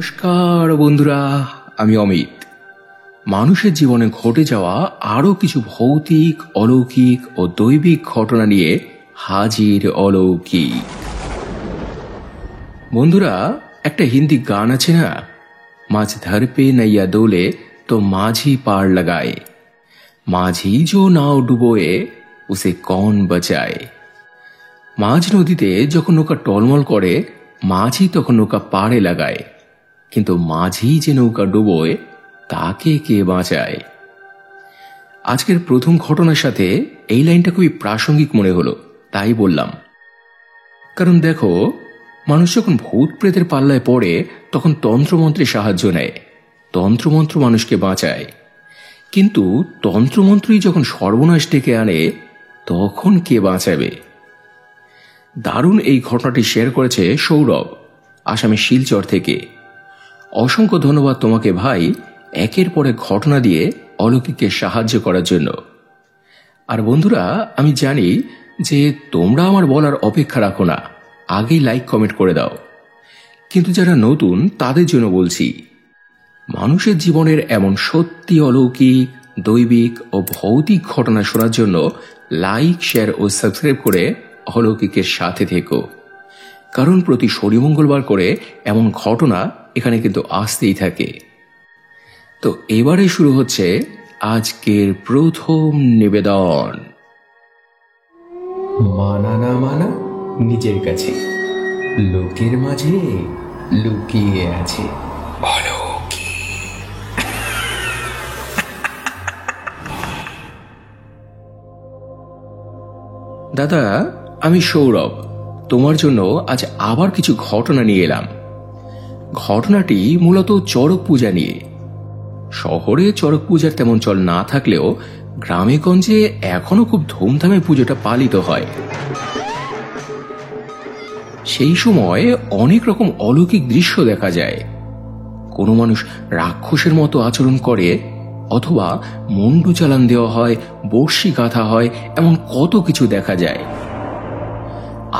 নমস্কার বন্ধুরা, আমি অমিত। মানুষের জীবনে ঘটে যাওয়া আরো কিছু ভৌতিক, অলৌকিক ও দৈবিক ঘটনা নিয়ে হাজির অলৌকিক। বন্ধুরা, একটা হিন্দি গান আছে না, মাঝ ধর পে নैया দোলে তো মাঝি পার লাগাए, মাঝি जो নাও ডুবোয়ে উসে কौन বাঁচায়। মাঝ নদীতে যখন নৌকা টলমল করে, মাঝি তখন নৌকা পাড়ে লাগায়, কিন্তু মাঝি যে নৌকা ডুবোয় তাকে কে বাঁচায়। আজকের প্রথম ঘটনার সাথে এই লাইনটা খুবই প্রাসঙ্গিক মনে হলো, তাই বললাম। কারণ দেখো, মানুষ যখন ভূত প্রেতের পাল্লায় পড়ে তখন তন্ত্রমন্ত্রের সাহায্য নেয়, তন্ত্রমন্ত্র মানুষকে বাঁচায়। কিন্তু তন্ত্রমন্ত্রই যখন সর্বনাশ ডেকে আনে, তখন কে বাঁচাবে? দারুণ এই ঘটনাটি শেয়ার করেছে সৌরভ, আসামের শিলচর থেকে। অসংখ্য ধন্যবাদ তোমাকে ভাই, একের পর এক ঘটনা দিয়ে অলৌকিককে সাহায্য করার জন্য। আর বন্ধুরা, আমি জানি যে তোমরা আমার বলার অপেক্ষা রাখো না, আগেই লাইক কমেন্ট করে দাও। কিন্তু যারা নতুন তাদের জন্য বলছি, মানুষের জীবনের এমন সত্যি অলৌকিক, দৈবিক ও ভৌতিক ঘটনা শোনার জন্য লাইক, শেয়ার ও সাবস্ক্রাইব করে অলৌকিকের সাথে থেকো। কারণ প্রতি শনি মঙ্গলবার করে এমন ঘটনা এখানে কিন্তু আসতেই থাকে। তো এবারে শুরু হচ্ছে আজকের প্রথম নিবেদন। মানা না মানা নিজের কাছে, লোকের মাঝে লুকিয়ে আছে দাদা, আমি সৌরভ, তোমার জন্য আজ আবার কিছু ঘটনা নিয়ে এলাম। ঘটনাটি মূলত চড়ক পূজা নিয়ে। শহরে চড়ক পূজার তেমন চল না থাকলেও গ্রামে গঞ্জে এখনো খুব ধুমধামে পুজোটা পালিত হয়। সেই সময় অনেক রকম অলৌকিক দৃশ্য দেখা যায়। কোনো মানুষ রাক্ষসের মতো আচরণ করে, অথবা মুন্ডু চালান দেওয়া হয়, বর্ষি গাঁথা হয়, এমন কত কিছু দেখা যায়।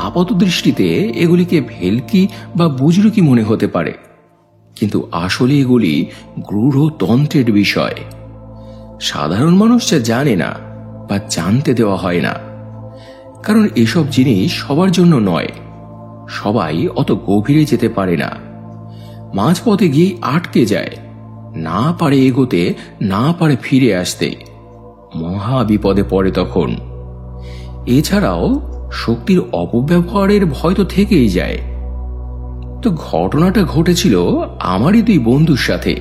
আপাত দৃষ্টিতে এগুলিকে ভেলকি বা বুজরুকি মনে হতে পারে, কিন্তু আসলে এগুলি গূঢ় তন্ত্রের বিষয়। সাধারণ মানুষ যা জানে না বা জানতে দেওয়া হয় না, কারণ এসব জিনিস সবার জন্য নয়। সবাই অত গভীরে যেতে পারে না, মাঝপথে গিয়ে আটকে যায়, না পারে এগোতে, না পারে ফিরে আসতে, মহা বিপদে পড়ে তখন। এছাড়াও শক্তির অপব্যবহারের ভয় তো থেকেই যায়। তো ঘটনাটা ঘটেছিল আমারই দুই বন্ধুর সাথে।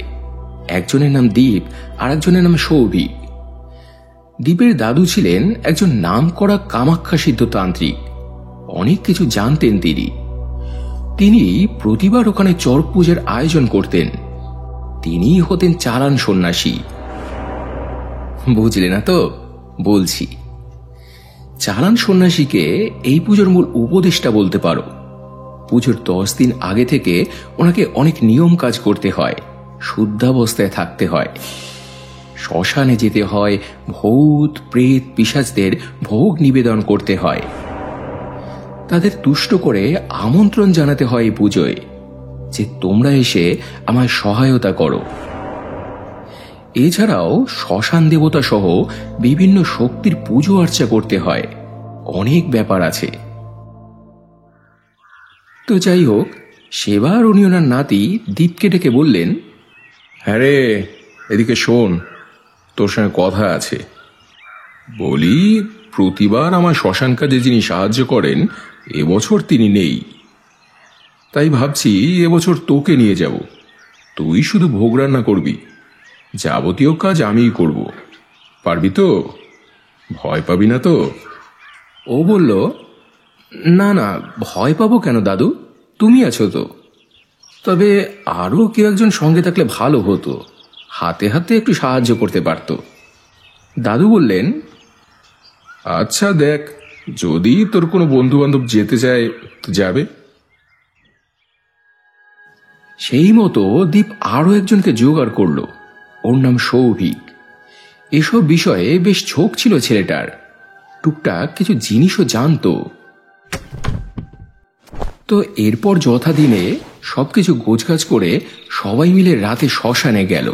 একজনের নাম দীপ আর একজনের নাম সৌভিক। দীপের দাদু ছিলেন একজন নামকরা কামাখ্যা সিদ্ধ তান্ত্রিক, অনেক কিছু জানতেন তিনি প্রতিবার ওখানে চড়ক পূজার আয়োজন করতেন। তিনিই হতেন চালান সন্ন্যাসী। বুঝলে না তো? বলছি, চালান সন্ন্যাসীকে এই পুজোর মূল উপদেষ্টা বলতে পারো। পুজোর 10 দিন আগে থেকে ওনাকে অনেক নিয়ম কাজ করতে হয়, শুদ্ধাবস্থায় থাকতে হয়, শ্মশানে যেতে হয়, ভূত প্রেত পিশাচদের ভোগ নিবেদন করতে হয়, তাদের তুষ্ট করে আমন্ত্রণ জানাতে হয় এই পুজোয় যে তোমরা এসে আমায় সহায়তা করো। এছাড়াও শ্মশান দেবতা সহ বিভিন্ন শক্তির পুজো আর্চা করতে হয়, অনেক ব্যাপার আছে। তো যাই হোক, সেবার উনি ওনার নাতি দীপকে ডেকে বললেন, হ্যাঁ রে, এদিকে শোন, তোর সঙ্গে কথা আছে। বলি, প্রতিবার আমার শ্মশান কাজে যিনি সাহায্য করেন, এবছর তিনি নেই। তাই ভাবছি এবছর তোকে নিয়ে যাব। তুই শুধু ভোগ রান্না করবি, যাবতীয় কাজ আমিই করব। পারবি তো? ভয় পাবি না তো? ও বলল, না না, ভয় পাবো কেন দাদু, তুমি আছো তো। তবে আরো কেউ একজন সঙ্গে থাকলে ভালো হতো, হাতে হাতে একটু সাহায্য করতে পারত। দাদু বললেন, আচ্ছা দেখ, যদি তোর কোনো বন্ধু বান্ধব যেতে চায় তো যাবে। সেই মতো দীপ আরো একজনকে জোগাড় করলো, ওর নাম সৌভিক। এসব বিষয়ে বেশ ঝোঁক ছিল ছেলেটার, টুকটাক কিছু জিনিসও জানতো। তো এরপর যথাদিনে সবকিছু গোছগাছ করে সবাই মিলে রাতে শ্মশানে গেল।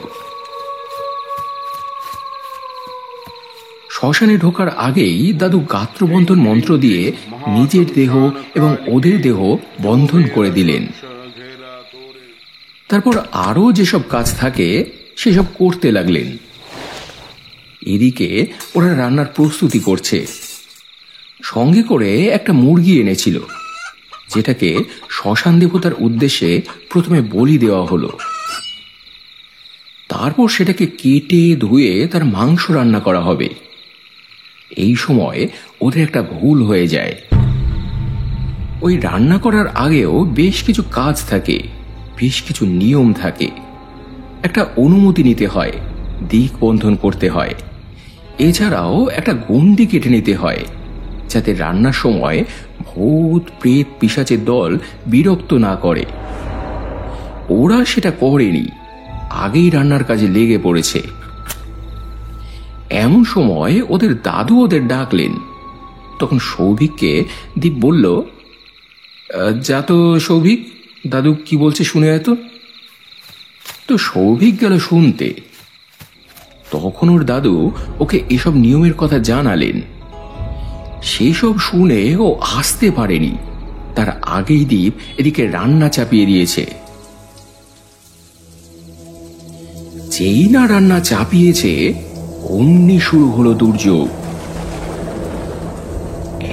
শ্মশানে ঢোকার আগেই দাদু গাত্রবন্ধন মন্ত্র দিয়ে নিজের দেহ এবং ওদের দেহ বন্ধন করে দিলেন। তারপর আরো যেসব কাজ থাকে সেসব করতে লাগলেন। এদিকে ওরা রান্নার প্রস্তুতি করছে। সঙ্গে করে একটা মুরগি এনেছিল, যেটাকে শ্মশান দেবতার উদ্দেশ্যে প্রথমে বলি দেওয়া হলো। তারপর সেটাকে কেটে ধুয়ে তার মাংস রান্না করা হবে। এই সময় ওদের একটা ভুল হয়ে যায়। ওই রান্না করার আগেও বেশ কিছু কাজ থাকে, বেশ কিছু নিয়ম থাকে। একটা অনুমতি নিতে হয়, দিক বন্ধন করতে হয়, এছাড়াও একটা গণ্ডি কেটে নিতে হয়, যাতে রান্নার সময় ভূত প্রেত পিশাচের দল বিরক্ত না করে। ওরা সেটা করেনি, আগেই রান্নার কাজে লেগে পড়েছে। এমন সময় ওদের দাদু ওদের ডাকলেন। তখন সৌভিককে দীপ বলল, যা তো সৌভিক, দাদু কি বলছে শুনে আয় তো। তো সৌভিক গেল শুনতে। তখন ওর দাদু ওকে এসব নিয়মের কথা জানালেন। সেসব শুনে ও আসতে পারেনি, তার আগেই দীপ এদিকে রান্না চাপিয়ে দিয়েছে। যেই না রান্না চাপিয়েছে অমনি শুরু হলো দুর্যোগ।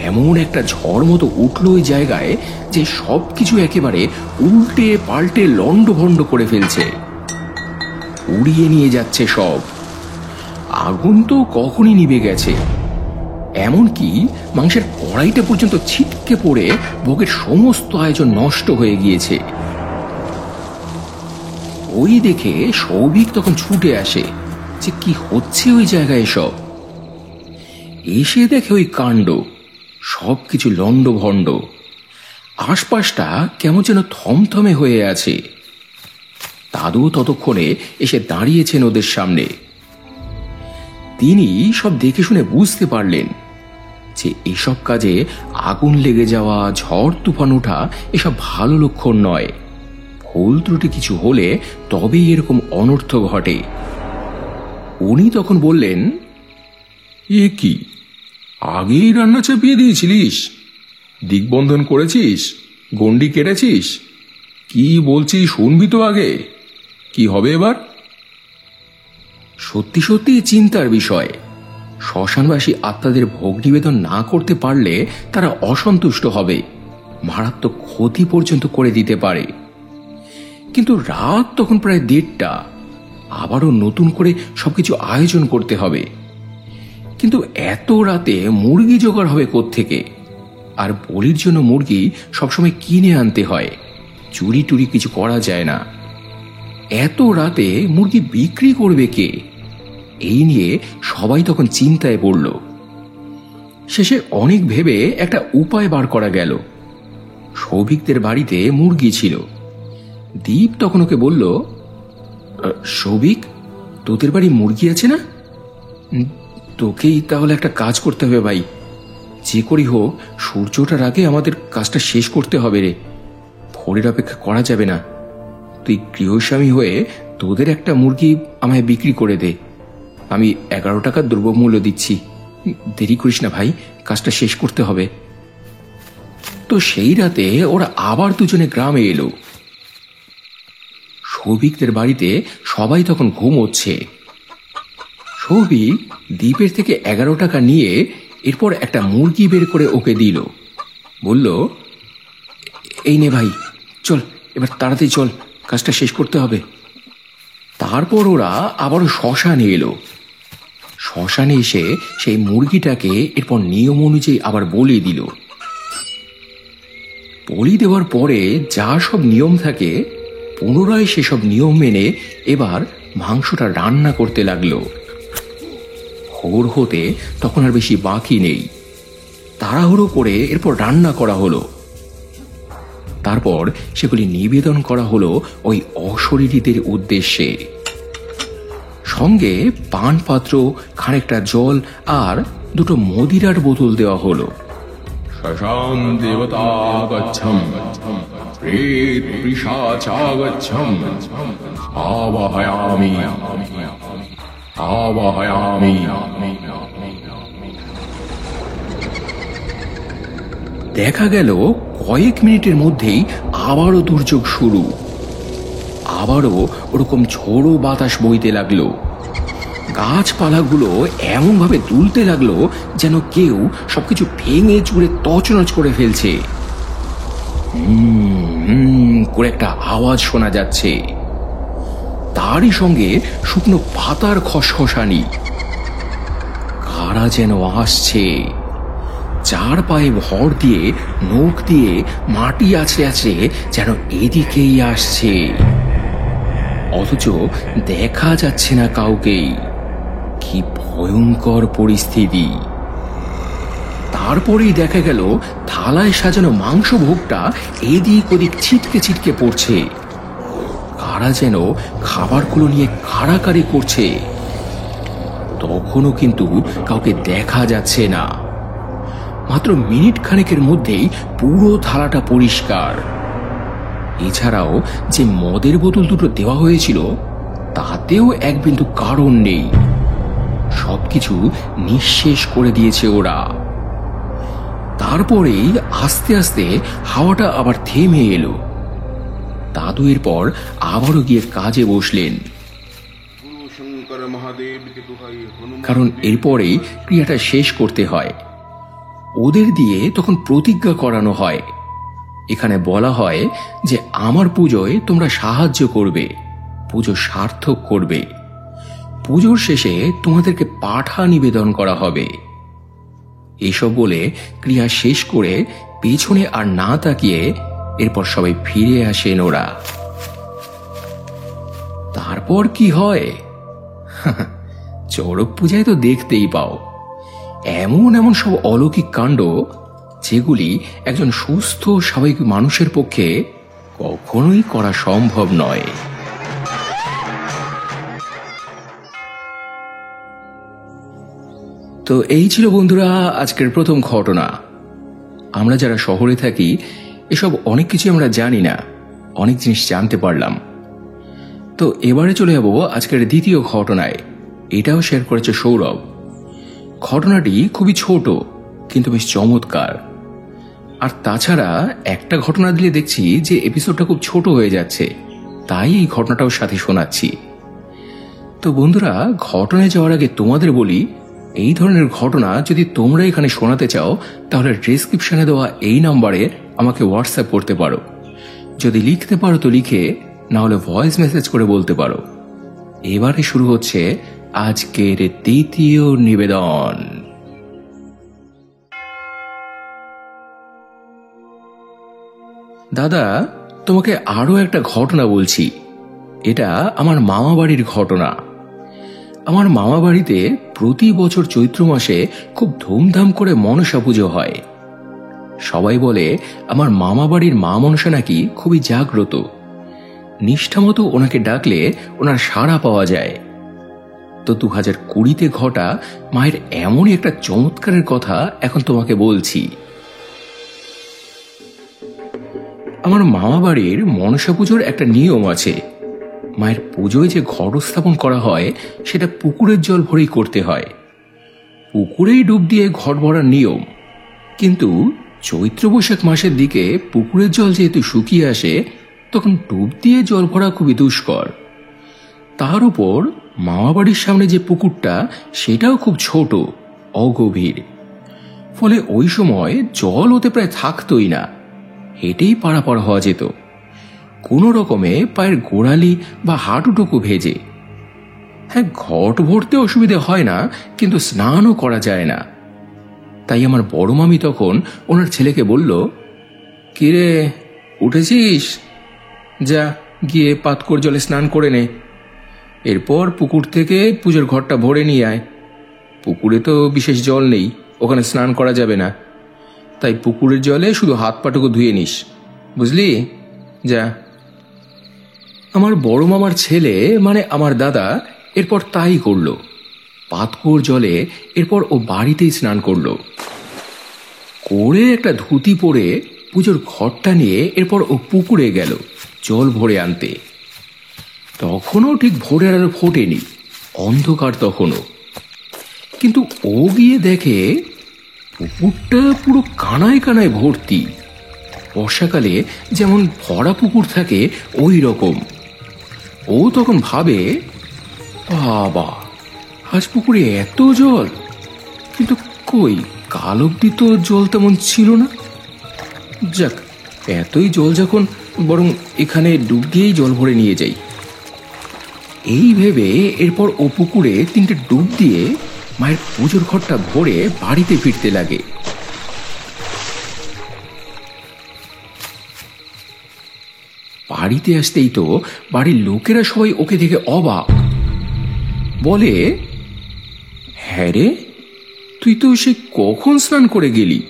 এমন একটা ঝড় মতো উঠল ওই জায়গায় যে সবকিছু একেবারে উল্টে পাল্টে লন্ডভন্ড করে ফেলছে, উড়িয়ে নিয়ে যাচ্ছে সব। আগুন তো কখনই নিভে গেছে, এমনকি মাংসের কড়াইটা পর্যন্ত ছিটকে পড়ে ভোগের সমস্ত আয়োজন নষ্ট হয়ে গিয়েছে। ওই দেখে সৌভিক তখন ছুটে আসে যে কি হচ্ছে ওই জায়গায় সব। এসে দেখে ওই কাণ্ড, সবকিছু লন্ডভন্ড। আশপাশটা কেমন যেন থমথমে হয়ে আছে। দাদু ততক্ষণে এসে দাঁড়িয়েছেন ওদের সামনে। তিনি সব দেখে শুনে বুঝতে পারলেন যে এসব কাজে আগুন লেগে যাওয়া, ঝড় তুফান ওঠা এসব ভালো লক্ষণ নয়। ভুল ত্রুটি কিছু হলে তবেই এরকম অনর্থ ঘটে। উনি তখন বললেন, এ কি, আগেই রান্না চাপিয়ে দিয়েছিলিস? দিগবন্ধন করেছিস? গন্ডি কেটেছিস? কি বলছিস শুনবি তো আগে, কি হবে এবার? সত্যি সত্যি চিন্তার বিষয়। শ্মশানবাসী আত্মাদের ভোগ নিবেদন না করতে পারলে তারা অসন্তুষ্ট হবে, মারাত্মক ক্ষতি পর্যন্ত করে দিতে পারে। কিন্তু রাত তখন প্রায় 1:30, আবারও নতুন করে সবকিছু আয়োজন করতে হবে। কিন্তু এত রাতে মুরগি জোগাড় হবে কোত্থেকে? আর বলির জন্য মুরগি সবসময় কিনে আনতে হয়, চুরি টুরি কিছু করা যায় না। এত রাতে মুরগি বিক্রি করবে কে? এই নিয়ে সবাই তখন চিন্তায় পড়ল। শেষে অনেক ভেবে একটা উপায় বার করা গেল। সৌভিকদের বাড়িতে মুরগি ছিল। দীপ তখন ওকে বলল, সৌভিক, তোদের বাড়ি মুরগি আছে না? তোকেই তাহলে একটা কাজ করতে হবে ভাই। যে করি হোক সূর্য ওঠার আগে আমাদের কাজটা শেষ করতে হবে রে। ভোরের অপেক্ষা করা যাবে না। তুই গৃহস্বামী হয়ে তোদের একটা মুরগি আমায় বিক্রি করে দে। আমি 11 টাকা দ্রব্যমূল্য দিচ্ছি। দেরি করিস না ভাই, কাজটা শেষ করতে হবে। তো সেই রাতে ওরা আবার দুজনে গ্রামে এলো। সৌভিকদের বাড়িতে সবাই তখন ঘুমোচ্ছে। সৌভিক দ্বীপের থেকে 11 টাকা নিয়ে এরপর একটা মুরগি বের করে ওকে দিল। বলল, এই নে ভাই, চল এবার তাড়াতাড়ি চল, কাজটা শেষ করতে হবে। তারপর ওরা আবারও শ্মশানে এলো। শ্মশানে এসে সেই মুরগিটাকে এরপর নিয়ম অনুযায়ী আবার বলি দিল। বলি দেওয়ার পরে যা সব নিয়ম থাকে পুনরায় সেসব নিয়ম মেনে এবার মাংসটা রান্না করতে লাগলো। ভোর হতে তখন আর বেশি বাকি নেই। তাড়াহুড়ো করে এরপর রান্না করা হলো। তারপর সেগুলি নিবেদন করা হলো ওই অশরীরীদের উদ্দেশ্যে। সঙ্গে পান পাত্র, খানিকটা জল আর 2টো মদিরার বোতল দেওয়া হলো। শ্মশান দেবতা গচ্ছাম। প্রেত পিশাচাগচ্ছম আবাহয়ামি আবাহয়ামি। দেখা গেল কয়েক মিনিটের মধ্যেই আবারও দুর্যোগ শুরু। আবারও ওরকম ঝোড়ো বাতাস বইতে লাগলো। গাছপালাগুলো এমন ভাবে দুলতে লাগলো যেন কেউ সবকিছু ভেঙে চুরে তছনছ করে ফেলছে। করে একটা আওয়াজ শোনা যাচ্ছে, তারই সঙ্গে শুকনো পাতার খসখসানি। কারা যেন আসছে, চার পায়ে ভর দিয়ে নখ দিয়ে মাটি আছড়ে আছড়ে যেন এদিকেই আসছে, অথচ দেখা যাচ্ছে না কাউকেই। কি ভয়ঙ্কর পরিস্থিতি! তারপরেই দেখা গেল থালায় সাজানো মাংস ভোগটা এদিক ওদিক ছিটকে ছিটকে পড়ছে। কারা যেন খাবারগুলো নিয়ে কাড়াকাড়ি করছে। তখনও কিন্তু কাউকে দেখা যাচ্ছে না। মাত্র মিনিট খানেকের মধ্যেই পুরো থালাটা পরিষ্কার। এছাড়াও যে মদের বোতল দুটো দেওয়া হয়েছিল তাতেও এক বিন্দু কারণ নেই। সবকিছু নিঃশেষ করে দিয়েছে ওরা। তারপরেই আস্তে আস্তে হাওয়াটা আবার থেমে এলো। দাদু এরপর আবারও গিয়ে কাজে বসলেন, কারণ এরপরেই ক্রিয়াটা শেষ করতে হয়। ওদের দিয়ে তখন প্রতিজ্ঞা করানো হয়। এখানে বলা হয় যে আমার পুজোয় তোমরা সাহায্য করবে, পুজো সার্থক করবে। পুজোর শেষে তোমাদেরকে পাঠা নিবেদন করা হবে। এসব বলে ক্রিয়া শেষ করে পেছনে আর না তাকিয়ে এরপর সবাই ফিরে আসেন ওরা। তারপর কি হয় চড়ক পূজায় তো দেখতেই পাও। এমন এমন সব অলৌকিক কাণ্ড যেগুলি একজন সুস্থ স্বাভাবিক মানুষের পক্ষে কখনোই করা সম্ভব নয়। তো এই ছিল বন্ধুরা আজকের প্রথম ঘটনা। আমরা যারা শহরে থাকি এসব অনেক কিছু আমরা জানি না, অনেক জিনিস জানতে পারলাম। তো এবারে চলে যাব আজকের দ্বিতীয় ঘটনায়। এটাও শেয়ার করেছে সৌরভ। ঘটনাটি খুবই ছোট কিন্তু বেশ চমৎকার। আর তাছাড়া একটা ঘটনা দিলে দেখছি যে এপিসোডটা খুব ছোট হয়ে যাচ্ছে, তাই এই ঘটনাটাও সাথে শোনাচ্ছি। তো বন্ধুরা, ঘটনায় যাওয়ার আগে তোমাদের বলি, এই ধরনের ঘটনা যদি তোমরা এখানে শোনাতে চাও তাহলে ডেসক্রিপশনে দেওয়া এই নাম্বারে আমাকে হোয়াটসঅ্যাপ করতে পারো। যদি লিখতে পারো তো লিখে, না হলে ভয়েস মেসেজ করে বলতে পারো। এবারে শুরু হচ্ছে আজকের দ্বিতীয় নিবেদন। দাদা, তোমাকে আরো একটা ঘটনা বলছি। এটা আমার মামা বাড়ির ঘটনা। আমার মামা বাড়িতে প্রতি বছর চৈত্র মাসে খুব ধুমধাম করে মনসা পুজো হয়। সবাই বলে আমার মামা বাড়ির মা মনসা নাকি খুবই জাগ্রত, নিষ্ঠামতো ওনাকে ডাকলে ওনার সাড়া পাওয়া যায়। তো 2020-তে ঘটা মায়ের এমনই একটা চমৎকারের কথা এখন তোমাকে বলছি। আমার মামা বাড়ির মনসা পুজোর একটা নিয়ম আছে। মায়ের পুজোয় যে ঘট স্থাপন করা হয় সেটা পুকুরের জল ভরেই করতে হয়। পুকুরেই ডুব দিয়ে ঘট ভরার নিয়ম, কিন্তু চৈত্র বৈশাখ মাসের দিকে পুকুরের জল যেহেতু শুকিয়ে আসে তখন ডুব দিয়ে জল ভরা খুবই দুষ্কর। তার উপর মামাবাড়ির সামনে যে পুকুরটা সেটাও খুব ছোট, অগভীর। ফলে ওই সময় জল ওতে প্রায় থাকতোই না, হেঁটেই পারাপার হওয়া যেত, কোনো রকমে পায়ের গোড়ালি বা হাঁটুটুকু ভেজে। হ্যাঁ, ঘট ভরতে অসুবিধে হয় না, কিন্তু স্নানও করা যায় না। তাই আমার বড় মামি তখন ওনার ছেলেকে বলল, কিরে উঠেছিস, যা গিয়ে পাতকর জলে স্নান করে নে, এরপর পুকুর থেকে পুজোর ঘরটা ভরে নিয়ে আয়। পুকুরে তো বিশেষ জল নেই, ওখানে স্নান করা যাবে না, তাই পুকুরের জলে শুধু হাত পাটুকু ধুয়ে নিস, বুঝলি? যা। আমার বড় মামার ছেলে মানে আমার দাদা এরপর তাই করল। পাতকুয়োর জলে এরপর ও বাড়িতেই স্নান করল। করে একটা ধুতি পরে পুজোর ঘরটা নিয়ে এরপর ও পুকুরে গেল জল ভরে আনতে। তখনও ঠিক ভোরের আলো ফোটেনি, অন্ধকার তখনও। কিন্তু ও গিয়ে দেখে পুকুরটা পুরো কানায় কানায় ভর্তি। বর্ষাকালে যেমন ভরা পুকুর থাকে ওই রকম। ও তখন ভাবে, বাবা, আজ পুকুরে এত জল, কিন্তু কই কাল অব্দি তো জল তেমন ছিল না। যাক, এতই জল যখন, বরং এখানে ডুব দিয়েই জল ভরে নিয়ে যাই। এই ভেবে এরপর ও পুকুরে 3টে ডুব দিয়ে মায়ের পুজোর ঘরটা ভরে বাড়িতে ফিরতে লাগে। বাড়িতে আসতেই তো বাড়ির লোকেরা সবাই ওকে দেখে অবাক। বলে, হ্যাঁ রে, তুই তো সে কখন স্নান করে গেলি,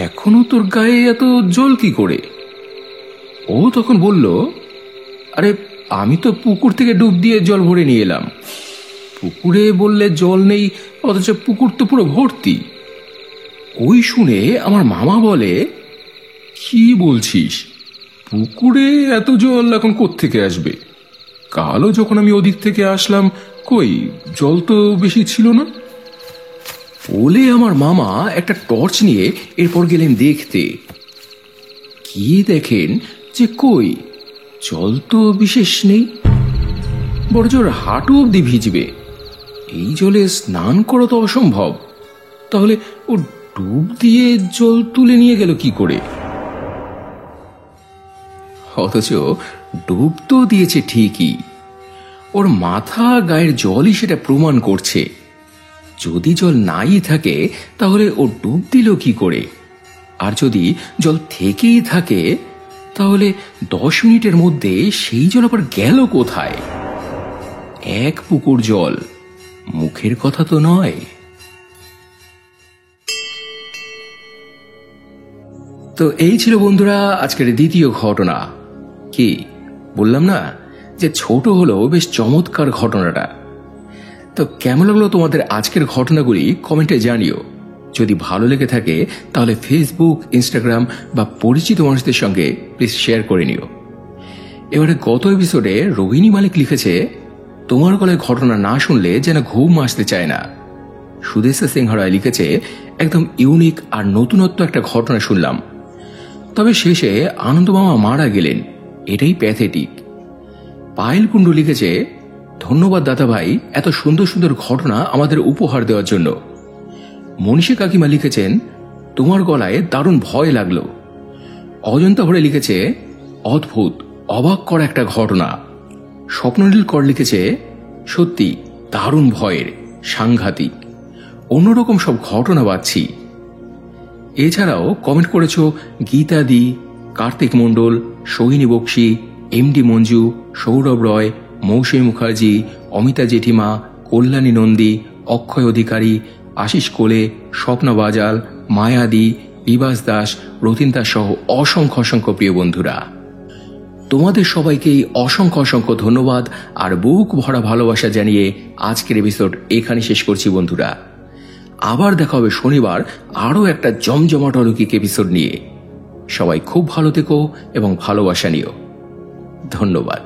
এখনো তোর গায়ে এত জল কি করে? ও তখন বলল, আরে আমি তো পুকুর থেকে ডুব দিয়ে জল ভরে নিয়ে এলাম। পুকুরে বললে জল নেই, অথচ পুকুর তো পুরো ভর্তি। ওই শুনে আমার মামা বলে, কি বলছিস? পুকুরে এত জল এখন কোত্থেকে আসবে? কালও যখন আমি ওদিক থেকে আসলাম, কই জল তো বেশি ছিল না। বলে আমার মামা একটা টর্চ নিয়ে এরপর গেলেন দেখতে। গিয়ে দেখেন যে কই জল তো বিশেষ নেই, বড়জোর হাঁটু অব্দি ভিজবে। এই জলে স্নান করা তো অসম্ভব। তাহলে ও ডুব দিয়ে জল তুলে নিয়ে গেল কি করে? অথচ ডুব তো দিয়েছে ঠিকই, ওর মাথা গায়ের জলই সেটা প্রমাণ করছে। যদি জল নাই থাকে তাহলে ও ডুব দিল কি করে? আর যদি জল থেকেই থাকে তাহলে 10 মিনিটের মধ্যে সেই জল আবার গেল কোথায়? এক পুকুর জল, মুখের কথা তো নয়। তো এই ছিল বন্ধুরা আজকের দ্বিতীয় ঘটনা। কি বললাম না যে ছোট হলেও বেশ চমৎকার ঘটনাটা? তো কেমন লাগলো তোমাদের আজকের ঘটনাগুলি কমেন্টে জানিও। যদি ভালো লেগে থাকে তাহলে ফেসবুক, ইনস্টাগ্রাম বা পরিচিত মানুষদের সঙ্গে প্লিজ শেয়ার করে নিও। এবারে গত এপিসোডে রোহিণী মালিক লিখেছে, তোমার গলায় ঘটনা না শুনলে যেন ঘুম আসতে চায় না। সুদেশা সিংহরায় লিখেছে, একদম ইউনিক আর নতুনত্ব একটা ঘটনা শুনলাম, তবে শেষে আনন্দ মামা মারা গেলেন, এটাই প্যাথেটিক। পায়েল কুণ্ডু লিখেছে, ধন্যবাদ দাদা ভাই এত সুন্দর সুন্দর ঘটনা আমাদের উপহার দেওয়ার জন্য। মনীষী কাকিমা লিখেছেন, তোমার গলায় দারুণ ভয় লাগলো। অজন্তা ভরে লিখেছে, অদ্ভুত অবাক করা একটা ঘটনা। স্বপ্ননীল কর লিখেছে, সত্যি দারুণ ভয়ের, সাংঘাতিক, অন্যরকম সব ঘটনা পাচ্ছি। এছাড়াও কমেন্ট করেছ গীতা দি, কার্তিক মণ্ডল, সোহিনী বক্সি, এমডি মঞ্জু, সৌরভ রয়, মৌসুমী মুখার্জি, অমিতা জেঠিমা, কল্যাণী নন্দী, অক্ষয় অধিকারী, আশিস কোলে, স্বপ্না বাজাল, মায়াদি, বিবাস দাস, রতিন দাস সহ অসংখ্য অসংখ্য প্রিয় বন্ধুরা, তোমাদের সবাইকেই অসংখ্য অসংখ্য ধন্যবাদ আর বুক ভরা ভালোবাসা জানিয়ে আজকের এপিসোড এখানে শেষ করছি বন্ধুরা। আবার দেখা হবে শনিবার আরও একটা জমজমাট অলৌকিক এপিসোড নিয়ে। সবাই খুব ভালো থেকো এবং ভালোবাসা নিও। ধন্যবাদ।